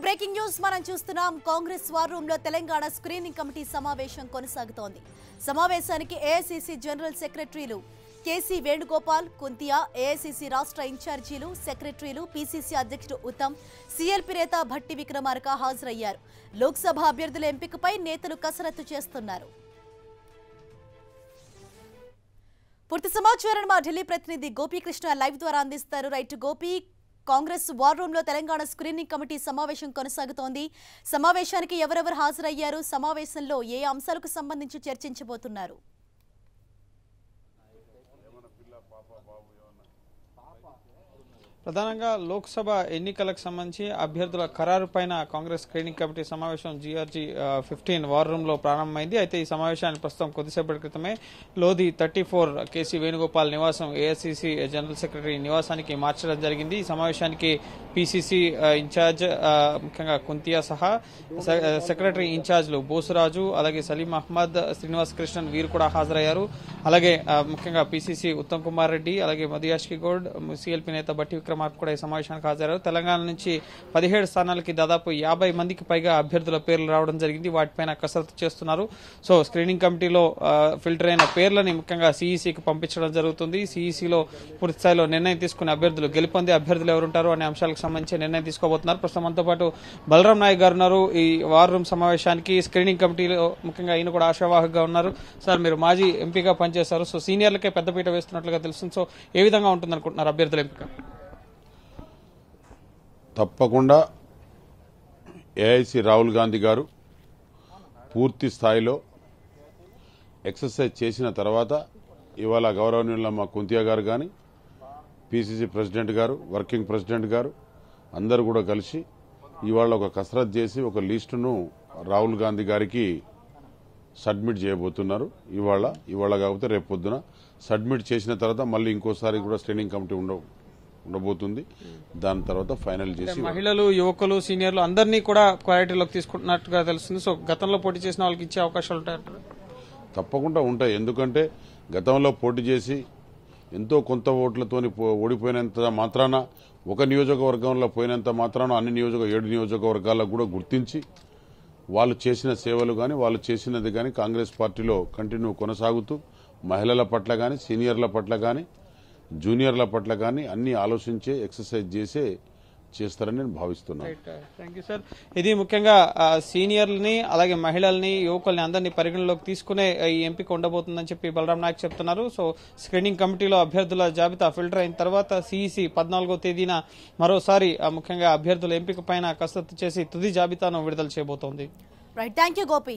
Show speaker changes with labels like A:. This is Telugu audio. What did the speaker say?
A: బ్రేకింగ్ న్యూస్ మనం చూస్తున్నాం. కాంగ్రెస్ వార్ రూమ్ లో తెలంగాణ స్క్రీనింగ్ కమిటీ సమావేశం కొనసాగుతోంది. సమావేశానికి ఏఐసీసీ జనరల్ సెక్రటరీలు కేసీ వేణుగోపాల్, కుంతియా, ఏఐసీసీ రాష్ట్ర ఇన్ఛార్జీలు, సెక్రటరీలు, పీసీసీ అధ్యక్షుడు ఉత్తమ్, సీఎల్పీ నేత భట్టి విక్రమార్క హాజరయ్యారు. లోక్సభ అభ్యర్థుల ఎంపికపై నేతలు కసరత్తు చేస్తున్నారు. పూర్తి సమాచారం మా ఢిల్లీ ప్రతినిధి గోపీకృష్ణ లైవ్ ద్వారా అందిస్తారు. Right Gopi, Congress war room లో తెలంగాణ స్క్రీనింగ్ కమిటీ సమావేశం కొనసాగుతోంది. సమావేశానికి ఎవరెవరు హాజరయ్యారు? సమావేశంలో ఏ అంశాలకు సంబంధించి చర్చించబోతున్నారు?
B: ప్రధానంగా లోక్సభ ఎన్నికలకు సంబంధించి అభ్యర్థుల ఖరారు పైన కాంగ్రెస్ స్క్రీనింగ్ కమిటీ సమావేశం GRG 15 వార్ రూమ్ లో ప్రారంభమైంది. అయితే ఈ సమావేశాన్ని ప్రస్తుతం కొద్దిసేపటి క్రితమే లోధి 34 కేసీ వేణుగోపాల్ నివాసం ఏఐసీసీ జనరల్ సెక్రటరీ నివాసానికి మార్చడం జరిగింది. ఈ సమావేశానికి పీసీసీ ఇన్ఛార్జ్ ముఖ్యంగా కుంతియా సహా సెక్రటరీ ఇన్ఛార్జ్లు బోసురాజు, అలాగే సలీం అహ్మద్, శ్రీనివాస్ కృష్ణన్ వీరు కూడా హాజరయ్యారు. అలాగే ముఖ్యంగా పీసీసీ ఉత్తమ్ కుమార్ రెడ్డి, అలాగే మధుయాష్కి గౌడ్, సీఎల్పీ నేత భట్టి విక్రమార్క కూడా ఈ సమావేశానికి హాజరయ్యారు. తెలంగాణ నుంచి 17 స్థానాలకి దాదాపు 50 మందికి పైగా అభ్యర్థుల పేర్లు రావడం జరిగింది. వాటిపైన కసరత్తు చేస్తున్నారు. సో స్క్రీనింగ్ కమిటీలో ఫిల్టర్ అయిన పేర్లని ముఖ్యంగా సిఈసీకి పంపించడం జరుగుతుంది. సిఈసీలో పూర్తి స్థాయిలో నిర్ణయం తీసుకునే అభ్యర్థులు, గెలుపొందే అభ్యర్థులు ఎవరుంటారు అనే అంశాలకు సంబంధించి నిర్ణయం తీసుకోబోతున్నారు. ప్రస్తుతం మనతో పాటు బలరాం నాయక్ గారు ఉన్నారు. ఈ వార్ రూమ్ సమావేశానికి స్క్రీనింగ్ కమిటీలో ముఖ్యంగా ఆయన కూడా ఆశావాహకగా ఉన్నారు. సార్, మీరు మాజీ ఎంపీగా పనిచేశారు. సో సీనియర్లకే పెద్దపీట వేస్తున్నట్లుగా తెలుస్తుంది. సో ఏ విధంగా ఉంటుంది అనుకుంటున్నారు అభ్యర్థుల ఎంపిక?
C: తప్పకుండా ఏఐసి రాహుల్ గాంధీ గారు పూర్తి స్థాయిలో ఎక్సర్సైజ్ చేసిన తర్వాత ఇవాళ గౌరవనీయుల మా కుంతియా గారు కానీ, పీసీసీ ప్రెసిడెంట్ గారు, వర్కింగ్ ప్రెసిడెంట్ గారు అందరూ కూడా కలిసి ఇవాళ ఒక కసరత్ చేసి ఒక లిస్టును రాహుల్ గాంధీ గారికి సబ్మిట్ చేయబోతున్నారు. ఇవాళ కాకపోతే రేపు పొద్దున సబ్మిట్ చేసిన తర్వాత మళ్ళీ ఇంకోసారి కూడా స్క్రీనింగ్ కమిటీ ఉండబోతుంది. దాని తర్వాత ఫైనల్ చేసి
B: మహిళలు, యువకులు, సీనియర్లు అందరినీ కూడా క్వాలిటీలోకి తీసుకుంటున్నట్టుగా తెలుస్తుంది. సో గతంలో పోటీ చేసిన వాళ్ళకి ఇచ్చే అవకాశాలు ఉంటాయంటారు?
C: తప్పకుండా ఉంటాయి. ఎందుకంటే గతంలో పోటీ చేసి ఎంతో కొంత ఓట్లతోని ఓడిపోయినంత మాత్రాన, ఒక నియోజకవర్గంలో పోయినంత మాత్రాన అన్ని 7 నియోజకవర్గాలకు కూడా గుర్తించి వాళ్ళు చేసిన సేవలు కానీ, వాళ్ళు చేసినది కానీ కాంగ్రెస్ పార్టీలో కంటిన్యూ కొనసాగుతూ మహిళల పట్ల కానీ, సీనియర్ల పట్ల కానీ, జూనియర్ల పట్ల కానీ అన్ని ఆలోచించే ఎక్సర్సైజ్ చేస్తారని నేను భావిస్తున్నాను.
B: Thank you sir. ఇది ముఖ్యంగా సీనియర్లని, అలాగే మహిళల్ని, యువకుల్ని అందరినీ పరిగణలోకి తీసుకునే ఈ ఎంపిక ఉండబోతుందని చెప్పి బలరాం నాయక్ చెప్తున్నారు. సో స్క్రీనింగ్ కమిటీలో అభ్యర్థుల జాబితా ఫిల్టర్ అయిన తర్వాత సిఈసీ 14వ తేదీన మరోసారి ముఖ్యంగా అభ్యర్థుల ఎంపిక పైన కసరత్తు చేసి తుది జాబితాను విడుదల చేయబోతోంది.
A: Right, thank you Gopi.